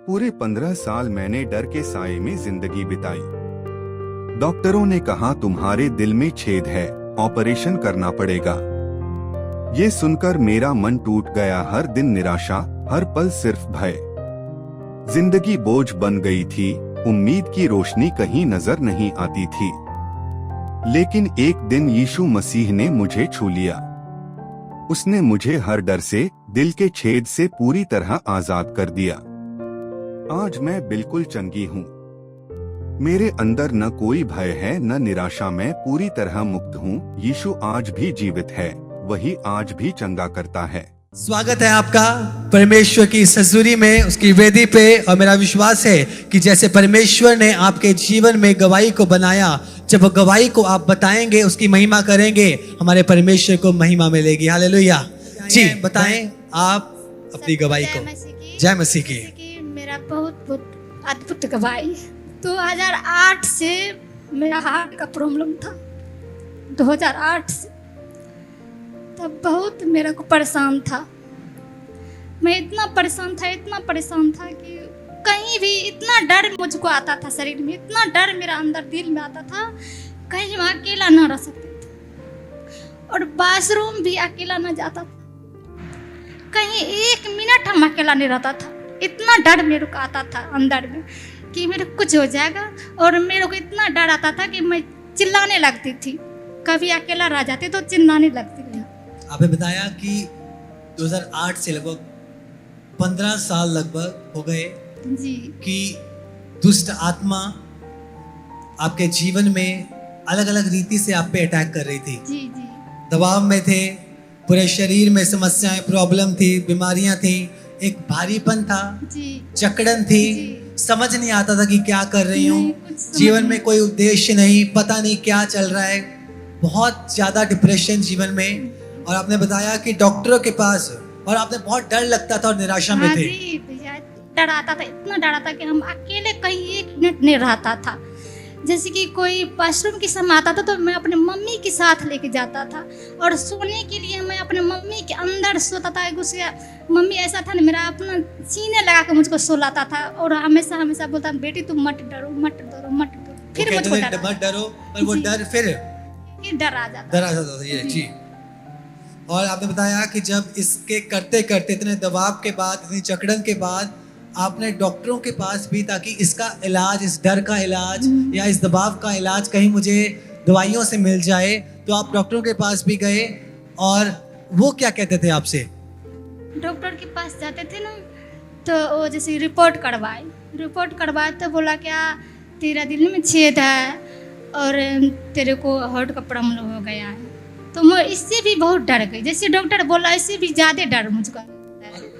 पूरे 15 साल मैंने डर के साए में जिंदगी बिताई। डॉक्टरों ने कहा तुम्हारे दिल में छेद है, ऑपरेशन करना पड़ेगा। ये सुनकर मेरा मन टूट गया। हर दिन निराशा, हर पल सिर्फ भय। जिंदगी बोझ बन गई थी, उम्मीद की रोशनी कहीं नजर नहीं आती थी। लेकिन एक दिन यीशु मसीह ने मुझे छू लिया। उसने मुझे हर डर से, दिल के छेद से पूरी तरह आजाद कर दिया। आज मैं बिल्कुल चंगी हूँ। मेरे अंदर न कोई भय है, न निराशा। मैं पूरी तरह मुक्त हूँ। यीशु आज भी जीवित है, वही आज भी चंगा करता है। स्वागत है आपका परमेश्वर की ससुरी में, उसकी वेदी पे। और मेरा विश्वास है कि जैसे परमेश्वर ने आपके जीवन में गवाही को बनाया, जब वो गवाही को आप बताएंगे, उसकी महिमा करेंगे, हमारे परमेश्वर को महिमा मिलेगी। हालेलुया। जी बताएं आप अपनी गवाही को। जय मसीह की। मेरा बहुत अद्भुत गवाही। 2008 से मेरा हार्ट का प्रॉब्लम था। 2008 से तब बहुत मेरे को परेशान था। मैं इतना परेशान था कि कहीं भी इतना डर मुझको आता था, शरीर में इतना डर मेरा अंदर दिल में आता था, कहीं मैं अकेला ना रह सकती थी। और बाथरूम भी अकेला ना जाता था, कहीं एक मिनट हम अकेला नहीं रहता था। इतना डर मेरे को आता था अंदर में कि मेरे को कुछ हो जाएगा। और मेरे को इतना डर आता था कि मैं चिल्लाने लगती थी। कभी अकेला रह जाती तो चिल्लाने लगती थी। आपने बताया कि 2008 से लगभग 15 साल लगभग हो गए जी कि दुष्ट आत्मा आपके जीवन में अलग अलग रीति से आप पे अटैक कर रही थी। जी जी दबाव में थे, पूरे शरीर में समस्याएं, प्रॉब्लम थी, बीमारियां थी, एक भारीपन था, जी जकड़न थी, जी। समझ नहीं आता था कि क्या कर रही हूँ, नहीं, कुछ समझ जीवन में नहीं। कोई उद्देश्य नहीं, पता नहीं क्या चल रहा है, बहुत ज्यादा डिप्रेशन जीवन में। और आपने बताया कि डॉक्टरों के पास, और आपने बहुत डर लगता था और निराशा में हाँ थे। जी भैया, डर आता था, इतना डर आता कि हम अकेले कहीं एक मिनट नहीं रहता था। जैसे कि कोई वॉशरूम की समय आता था तो मैं अपने मम्मी के साथ लेके जाता था। और सोने के लिए मैं अपने मम्मी के अंदर सोता था। एक उसके मम्मी ऐसा था ना, मेरा अपना सीने लगा के मुझको सुलाता था। और हमेशा बोलता बेटी तुम मत डरो, मत डरो, मत डरो। फिर मुझको डर मत डरो, पर वो जी। डर फिर डर आ जाता। डर आ जाता था। ये जी। और आपने बताया कि जब इसके करते करते, इतने दबाव के बाद, इतनी जकड़न के बाद, आपने डॉक्टरों के पास भी, ताकि इसका इलाज, इस डर का इलाज या इस दबाव का इलाज कहीं मुझे दवाइयों से मिल जाए, तो आप डॉक्टरों के पास भी गए। और वो क्या कहते थे आपसे? डॉक्टर के पास जाते थे ना, तो वो जैसे रिपोर्ट करवाए तो बोला क्या तेरा दिल में छेद है और तेरे को हार्ट का प्रॉब्लम हो गया है। तो मैं इससे भी बहुत डर गई। जैसे डॉक्टर बोला इससे भी ज़्यादा डर मुझको।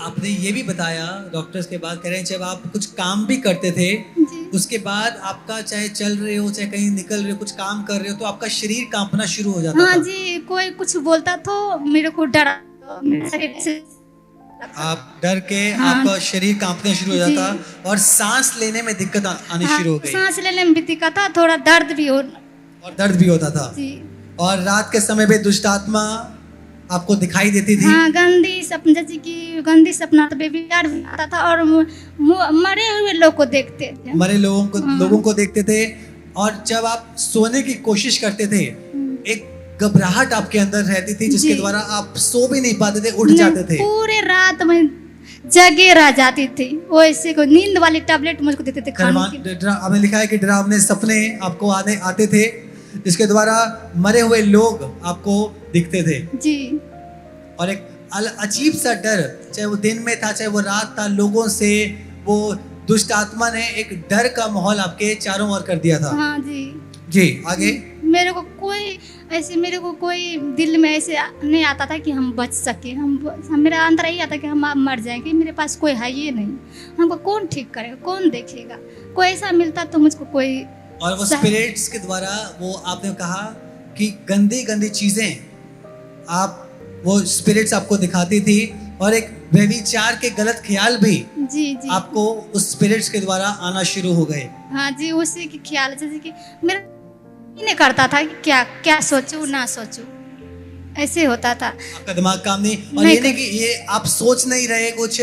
आपने ये भी बताया, डॉक्टर्स के बाद कह रहे हैं, जब आप कुछ काम भी करते थे, जी उसके बाद आपका, चाहे चल रहे हो, चाहे कहीं निकल रहे हो, कुछ काम कर रहे हो, तो आपका शरीर कांपना शुरू हो जाता हाँ था। जी, कोई कुछ बोलता तो मेरे को डर शरीर से आप डर के हाँ। आपका शरीर कांपने शुरू हो जी। जाता और सांस लेने में दिक्कत आनी हाँ, शुरू हो गई सांस लेने में भी दिक्कत था, थोड़ा दर्द भी हो। और दर्द भी होता था। जी और रात के समय पे दुष्ट आत्मा आपको दिखाई देती थी। हाँ, गंदी सपना, जैसे कि गंदी सपना तो बेबी यार भी आता था। और मरे हुए लोग को देखते थे। मरे हाँ। लोगों को देखते थे। और जब आप सोने की कोशिश करते थे, एक घबराहट आपके अंदर रहती थी, जिसके जी। द्वारा आप सो भी नहीं पाते थे, उठ मैं जाते थे। पूरे रात में जगे रह जाती थी। वो ऐसे को नींद वाली टैबलेट मुझको देते थे खाने की। आपने लिखा है कि डरावने सपने आपको आते थे, जिसके द्वारा मरे हुए लोग आपको दिखते थे। जी और एक अजीब सा डर, चाहे वो दिन में था, चाहे वो रात था, लोगों से वो दुष्ट आत्मा ने एक डर का माहौल आपके चारों ओर कर दिया था। हाँ जी जी आगे। मेरे को कोई दिल में ऐसे नहीं आता था कि हम बच सके। मेरा अंदर यही आता कि हम अब मर जाएंगे, मेरे पास कोई है ये नहीं, हमको कौन ठीक करेगा, कौन देखेगा। कोई ऐसा मिलता तो मुझको कोई। और वो स्पिरिट्स के द्वारा, वो आपने कहा कि गंदी गंदी चीजें आप, वो स्पिरिट्स आपको दिखाती थी। और एक व्यभिचार के गलत ख्याल भी जी जी आपको उस स्पिरिट्स के द्वारा आना शुरू हो गए। हाँ जी, उसी की ख्याल, जैसे कि मेरा नहीं करता था कि क्या सोचूं ना सोचूं, ऐसे होता था। आपका दिमाग काम नहीं। और नहीं ये नहीं कि ये आप सोच नहीं रहे कुछ,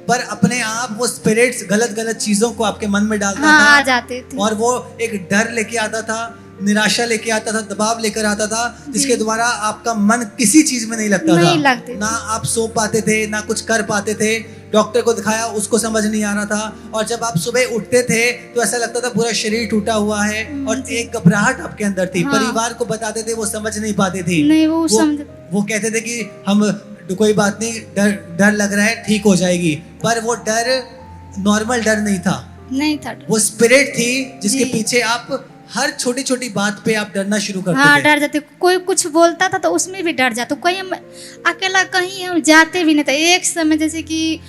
पर अपने आप वो स्पिरिट्स गलत गलत चीजों को आपके मन में डालता हाँ आ था जाते थे। और वो एक डर लेके आता था, निराशा लेके आता था, दबाव लेकर आता था, जिसके द्वारा आपका मन किसी चीज में नहीं लगता नहीं था। लगते थे। ना आप सो पाते थे, ना कुछ कर पाते थे। डॉक्टर को दिखाया, उसको समझ नहीं आ रहा था। और जब आप सुबह उठते थे तो ऐसा लगता था पूरा शरीर टूटा हुआ है और एक घबराहट आपके अंदर थी। हाँ। परिवार को बताते थे, वो समझ नहीं पाते थे। नहीं वो समझ वो कहते थे कि हम कोई बात नहीं, डर लग रहा है, ठीक हो जाएगी। पर वो डर नॉर्मल डर नहीं था, नहीं था। वो स्पिरिट थी जिसके जी। पीछे आप हर छोटी छोटी बात पे आप डरना शुरू करते हाँ थे। डर जाते, कोई कुछ बोलता था तो उसमें भी डर जाते। कहीं हम अकेला कहीं हम जाते भी नहीं था। एक समय जैसे कि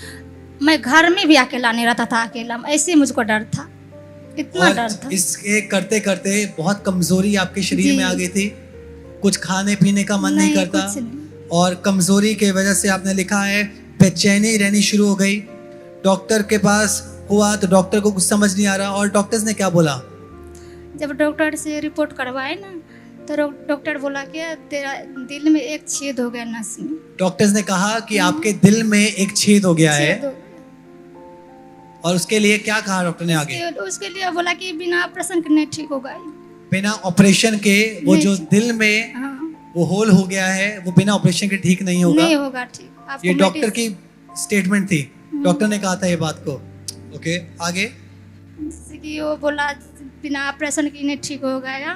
मैं घर में भी अकेला नहीं रहता था, अकेला ऐसे मुझको डर था, इतना डर और था। इसके करते करते बहुत कमजोरी आपके शरीर जी। में आ गई थी, कुछ खाने पीने का मन नहीं करता, कुछ नहीं। और कमजोरी के वजह से आपने लिखा है बेचैनी रहनी शुरू हो गई। डॉक्टर के पास हुआ तो डॉक्टर को कुछ समझ नहीं आ रहा, और डॉक्टर्स ने क्या बोला? जब डॉक्टर से रिपोर्ट करवाए ना तो डॉक्टर बोला कि तेरा दिल में एक छेद हो गया नस में। डॉक्टर्स ने कहा कि आपके दिल में एक छेद हो गया है, छेद हो गया। और उसके लिए क्या कहा डॉक्टर ने आगे? उसके लिए बोला कि बिना ऑपरेशन के नहीं ठीक होगा ये। बिना ऑपरेशन के वो नहीं जो ठीक। दिल में हाँ वो होल हो गया है, वो बिना ऑपरेशन के ठीक नहीं होगा। नहीं होगा ठीक। आपको ये डॉक्टर मेडिसिन- की स्टेटमेंट थी, डॉक्टर ने कहा था ये बात को। ओके, आगे? जैसे कि वो बोला बिना ऑपरेशन के नहीं ठीक हो गया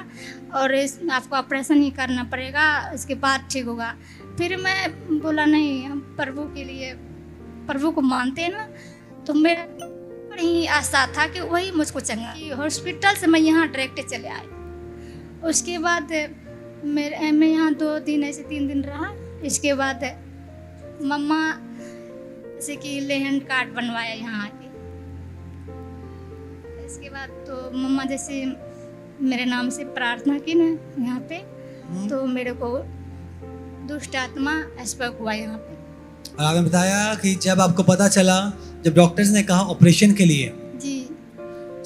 और आपको ऑपरेशन ही करना पड़ेगा, उसके बाद ठीक होगा। फिर मैं बोला नहीं, हम प्रभु के लिए, प्रभु को मानते हैं ना, तो मेरा बड़ी आशा था कि वही मुझको चंगा। हॉस्पिटल से मैं यहाँ डायरेक्ट चले आए। उसके बाद मैं यहाँ 2 दिन ऐसे 3 दिन रहा। इसके बाद मम्मा जैसे कि लैंड कार्ड बनवाया यहाँ आके। इसके बाद तो मम्मा जैसे मेरे नाम से प्रार्थना की ना यहाँ पे, तो मेरे को दुष्ट आत्मा स्पर्श हुआ यहाँ पे। और आपने बताया कि जब आपको पता चला, जब डॉक्टर्स ने कहा ऑपरेशन के लिए, जी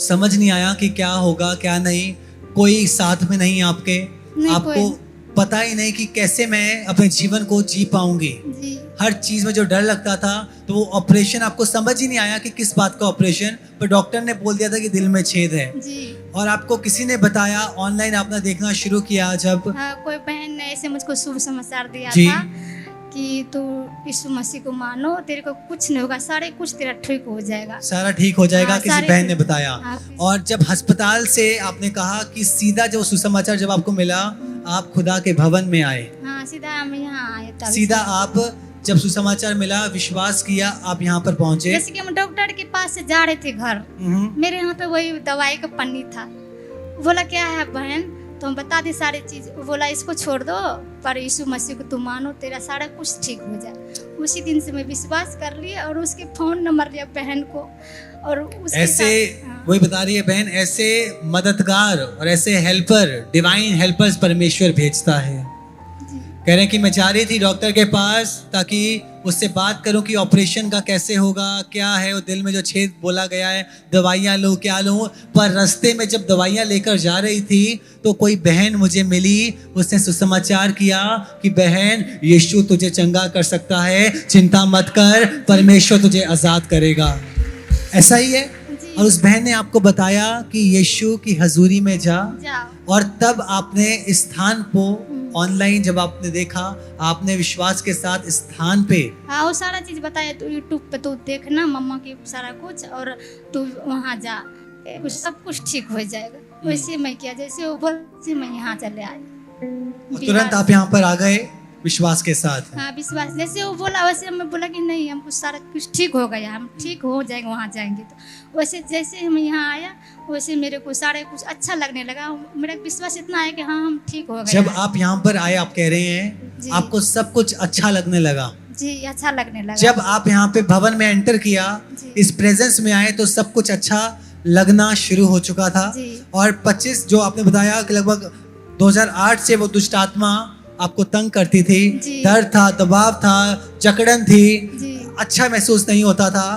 समझ नहीं आया कि क्या होगा क्या नहीं, कोई साथ में नहीं आपके, नहीं आपको कोई। पता ही नहीं कि कैसे मैं अपने जीवन को जी पाऊंगी। जी हर चीज में जो डर लगता था, तो वो ऑपरेशन आपको समझ ही नहीं आया कि किस बात का ऑपरेशन, पर डॉक्टर ने बोल दिया था कि दिल में छेद है। जी। और आपको किसी ने बताया, ऑनलाइन आपने देखना शुरू किया जब, हाँ कोई बहन ने ऐसे मुझको शुभ समाचार दिया जी। था कि तू यीशु मसीह को मानो, तेरे को कुछ नहीं होगा, सारे कुछ तेरा ठीक हो जाएगा। सारा ठीक हो जाएगा, हाँ, किसी सारे बहन ने ठीक। बताया। हाँ। और जब अस्पताल से आपने कहा कि सीधा जो सुसमाचार जब आपको मिला, आप खुदा के भवन में आए, हाँ सीधा हम यहाँ आए तभी। सीधा आप जब सुसमाचार मिला, विश्वास किया, आप यहाँ पर पहुंचे। जैसे कि हम डॉक्टर के पास से जा रहे थे घर, मेरे यहाँ पे वही दवाई का पन्नी था। बोला क्या है बहन, तो हम बता दी सारी चीज। बोला इसको छोड़ दो, पर यीशु मसीह को तुम मानो, तेरा सारा कुछ ठीक हो जाए। उसी दिन से मैं विश्वास कर लिया और उसके फोन नंबर लिया बहन को, और उसके ऐसे हाँ। वही बता रही है बहन, ऐसे मददगार और ऐसे हेल्पर, डिवाइन हेल्पर्स परमेश्वर भेजता है। जी। कह रहे हैं कि मैं जा रही थी डॉक्टर के पास ताकि उससे बात करूं कि ऑपरेशन का कैसे होगा, क्या है वो दिल में जो छेद बोला गया है, दवाइयां लूं क्या लूं। पर रास्ते में जब दवाइयां लेकर जा रही थी तो कोई बहन मुझे मिली, उसने सुसमाचार किया कि बहन यीशु तुझे चंगा कर सकता है, चिंता मत कर, परमेश्वर तुझे आजाद करेगा। ऐसा ही है। जी। और उस बहन ने आपको बताया कि यीशु की हजूरी में जा, जाओ। और तब आपने इस स्थान को ऑनलाइन जब आपने देखा, आपने विश्वास के साथ इस स्थान पे, हाँ वो सारा चीज बताया, तो यूट्यूब पे तू देखना मम्मा की सारा कुछ, और तू वहाँ जा, कुछ सब कुछ ठीक हो जाएगा। वैसे मैं किया, जैसे वो बोल मैं यहाँ चले आए। तुरंत आप यहाँ पर आ गए विश्वास के साथ। हाँ विश्वास, जैसे वो बोला वैसे मैं बोला कि नहीं हमको सारा कुछ ठीक हो गया, हम ठीक हो जाएंगे वहाँ जाएंगे। तो वैसे जैसे हम यहाँ आया, वैसे मेरे को सारे कुछ अच्छा लगने लगा। मेरा विश्वास इतना है कि हाँ हम ठीक हो गए। जब आप यहाँ पर आए, आप कह रहे हैं जी। आपको सब कुछ अच्छा लगने लगा। जी अच्छा लगने लगा। जब आप यहाँ पे भवन में एंटर किया, जी। इस प्रेजेंस में आए, तो सब कुछ अच्छा लगना शुरू हो चुका था। जी। और 25 जो आपने बताया कि लगभग 2008 से वो दुष्ट आत्मा आपको तंग करती थी, जी। डर था, दबाव था, जकड़न थी, जी। अच्छा महसूस नहीं होता था।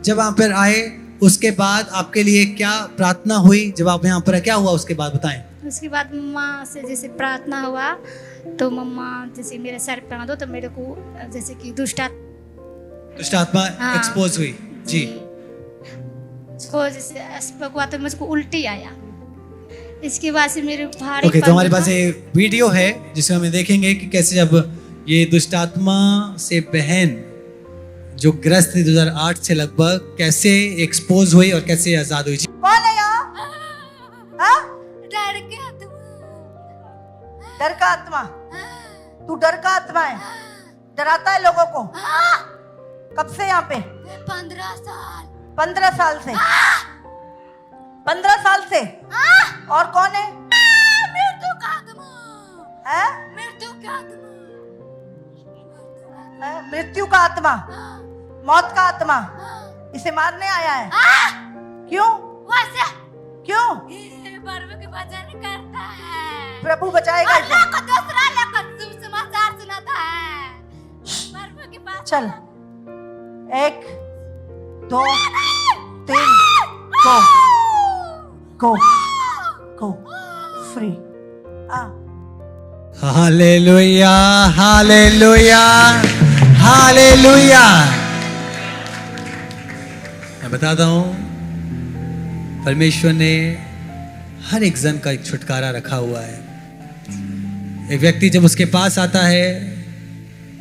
जब वहाँ पर आए, उसके बाद आपके लिए क्या प्रार्थना हुई? जब आप यहाँ पर क्या हुआ उसके बाद बताएं। उसके बाद मम्मा से जैसे प्रार्थना हुआ, तो मम्मा जैसे मेरे सर पे दो, तो मेरे को जैसे कि दुष्ट दुष्ट आत्मा हाँ। एक्सपोज हुई। जी। उसको जैसे अस्पक हुआ तो मुझको उल्टी आया। इसके बाद से मेरे भारी ओके, तो हमारे पास था। ये वीडियो है जिसमें हम देखेंगे कि कैसे जब ये दुष्ट आत्मा से बहन जो ग्रस्त थी 2008 से लगभग, कैसे एक्सपोज हुई और कैसे आजाद हुई। कौन है यहाँ? हाँ? डर गया तुम। डर का आत्मा? तू डर का आत्मा है? डराता है लोगों को? कब से यहाँ पे? 15 साल। 15 साल से? 15 साल से? और कौन है? मृत्यु का आत्मा। है? मृत्यु का आत्मा। मृत्यु का आत्मा, मौत का आत्मा इसे मारने आया है। क्यों? वैसे क्यों? ये प्रभु की भजन करता है। प्रभु बचाएगा इसे। अल्लाह को दूसरा लेकर शुभ समाचार सुनाता है। प्रभु के पास चल, 1 2 3 go go free. Hallelujah, hallelujah, hallelujah. मैं बताता हूं, परमेश्वर ने हर एक जन का एक छुटकारा रखा हुआ है। एक व्यक्ति जब उसके पास आता है,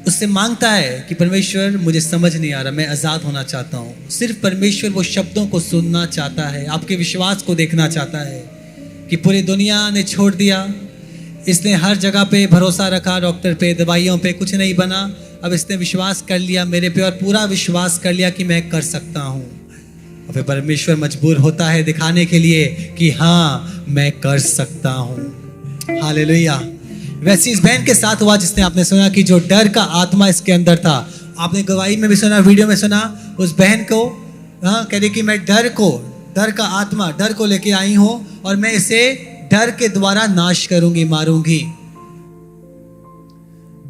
उससे मांगता है कि परमेश्वर मुझे समझ नहीं आ रहा, मैं आज़ाद होना चाहता हूँ। सिर्फ परमेश्वर वो शब्दों को सुनना चाहता है, आपके विश्वास को देखना चाहता है कि पूरी दुनिया ने छोड़ दिया, इसने हर जगह पे भरोसा रखा, डॉक्टर पे, दवाइयों पे, कुछ नहीं बना। अब इसने विश्वास कर लिया मेरे पे और पूरा विश्वास कर लिया कि मैं कर सकता हूँ। और फिर परमेश्वर मजबूर होता है दिखाने के लिए कि हाँ मैं कर सकता हूँ। हालेलुया। वैसे इस बहन के साथ हुआ जिसने आपने सुना कि जो डर का आत्मा इसके अंदर था। आपने गवाही में भी सुना, वीडियो में सुना, उस बहन को कह रही कि मैं डर का आत्मा, डर को लेके आई हूँ और मैं इसे डर के द्वारा नाश करूंगी, मारूंगी।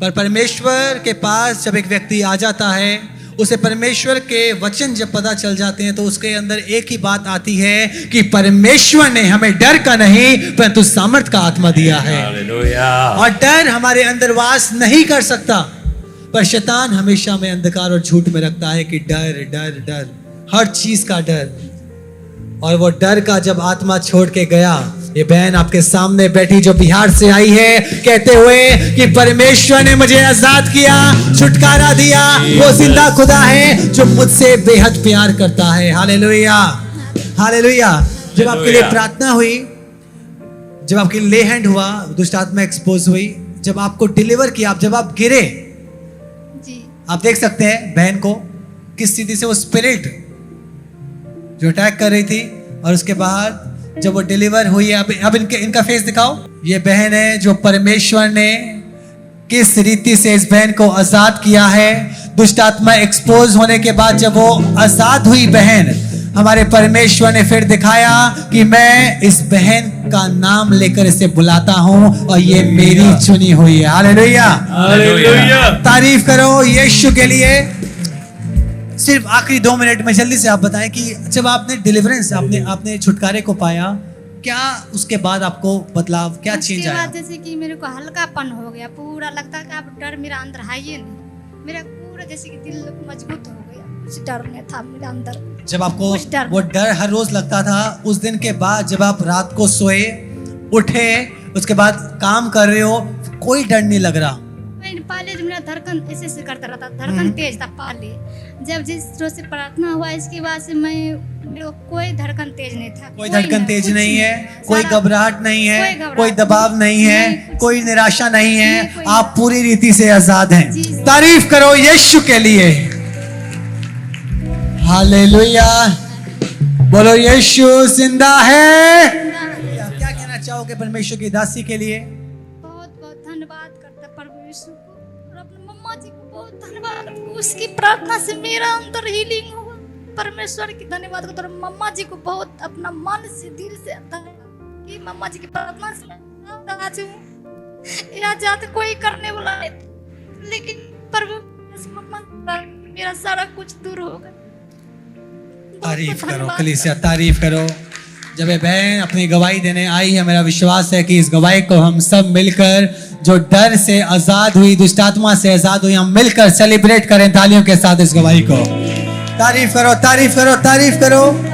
पर परमेश्वर के पास जब एक व्यक्ति आ जाता है, उसे परमेश्वर के वचन जब पता चल जाते हैं, तो उसके अंदर एक ही बात आती है कि परमेश्वर ने हमें डर का नहीं परंतु सामर्थ का आत्मा दिया है। और डर हमारे अंदर वास नहीं कर सकता, पर शैतान हमेशा में अंधकार और झूठ में रखता है कि डर डर डर, हर चीज का डर। और वो डर का जब आत्मा छोड़ के गया, ये बहन आपके सामने बैठी जो बिहार से आई है, कहते हुए कि परमेश्वर ने मुझे आजाद किया, छुटकारा दिया, वो जिंदा खुदा है जो मुझसे बेहद प्यार करता है। Hallelujah, hallelujah. जब आपके लिए प्रार्थना हुई, जब आपके ले हैंड हुआ, दुष्ट आत्मा एक्सपोज हुई, जब आपको डिलीवर किया, जब आप गिरे, जी। आप देख सकते हैं बहन को किस स्थिति से वो स्पिरिट जो अटैक कर रही थी, और उसके बाद जब वो डिलीवर हुई है, अब इनका फेस दिखाओ। ये बहन है जो परमेश्वर ने किस रीति से इस बहन को आजाद किया है। दुष्ट आत्मा एक्सपोज होने के बाद जब वो आजाद हुई बहन, हमारे परमेश्वर ने फिर दिखाया कि मैं इस बहन का नाम लेकर इसे बुलाता हूं और ये मेरी चुनी हुई है। Hallelujah, hallelujah. तारीफ करो यीशु के लिए। सिर्फ आखिरी 2 मिनट में जल्दी से आप बताएं कि जब आपने डिलीवरेंस, आपने छुटकारे को पाया, क्या उसके बाद आपको बदलाव, क्या चेंज उसके आया? बाद जैसे कि मेरे को हल्कापन हो गया, पूरा लगता कि अब डर मेरा अंदर है ही नहीं। मेरा पूरा जैसे कि दिल मजबूत हो गया, कुछ डर नहीं था मेरे अंदर। जब आपको कुछ डर वो डर हर रोज लगता था, उस दिन के बाद जब आप रात को सोए, उठे, उसके बाद काम कर रहे हो, कोई डर नहीं लग रहा? पहले तो मेरा धड़कन ऐसे करता रहता, धड़कन तेज था पहले। जब जिस रोज से प्रार्थना हुआ, इसके बाद से मेरे को कोई धड़कन तेज नहीं था। कोई धड़कन तेज कुछ नहीं है, कोई सारा- घबराहट नहीं है, घबराहट कोई दबाव नहीं है, कुछ कोई निराशा नहीं है, नहीं, कोई आप पूरी रीति से आजाद हैं। जी। तारीफ करो यीशु के लिए। हालेलुया, बोलो यीशु जिंदा है। क्या कहना चाहोगे परमेश्वर की दासी के लिए? बहुत बहुत धन्यवाद करता प्रभु यीशु को और अपने मम्मा जी को बहुत धन्यवाद। उसकी प्रार्थना से मेरा अंदर हीलिंग हुआ। परमेश्वर की धन्यवाद करता हूँ। मम्मा जी को बहुत अपना मन से, दिल से धन्यवाद कि मम्मा जी की प्रार्थना से मैं आज हूँ। यह जाते कोई करने वाला नहीं, लेकिन प्रभु मम्मा मेरा सारा कुछ दूर हो गया। तारीफ करो कलीसिया, तारीफ करो। जब ये बहन अपनी गवाही देने आई है, मेरा विश्वास है कि इस गवाही को हम सब मिलकर, जो डर से आजाद हुई, दुष्ट आत्मा से आजाद हुई, हम मिलकर सेलिब्रेट करें तालियों के साथ इस गवाही को। तारीफ करो, तारीफ करो, तारीफ करो।